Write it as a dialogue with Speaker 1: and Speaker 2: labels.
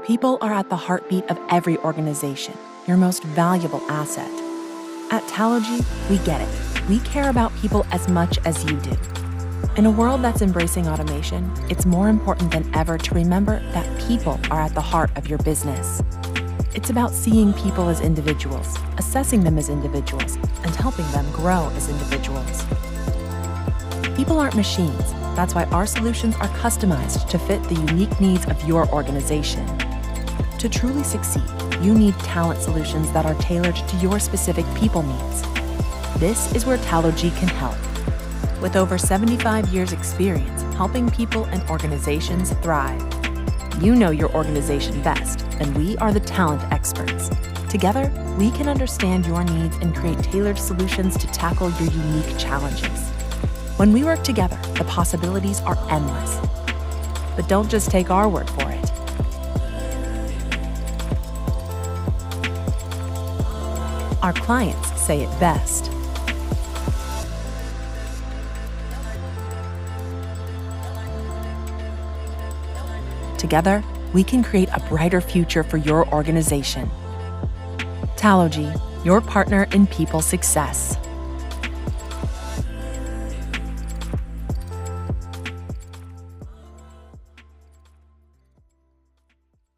Speaker 1: People are at the heartbeat of every organization, your most valuable asset. At Talogy, we get it. We care about people as much as you do. In a world that's embracing automation, it's more important than ever to remember that people are at the heart of your business. It's about seeing people as individuals, assessing them as individuals, and helping them grow as individuals. People aren't machines. That's why our solutions are customized to fit the unique needs of your organization. To truly succeed, you need talent solutions that are tailored to your specific people needs. This is where Talogy can help. With over 75 years' experience helping people and organizations thrive. You know your organization best, and we are the talent experts. Together, we can understand your needs and create tailored solutions to tackle your unique challenges. When we work together, the possibilities are endless. But don't just take our word for it. Our clients say it best. Together, we can create a brighter future for your organization. Talogy, your partner in people success.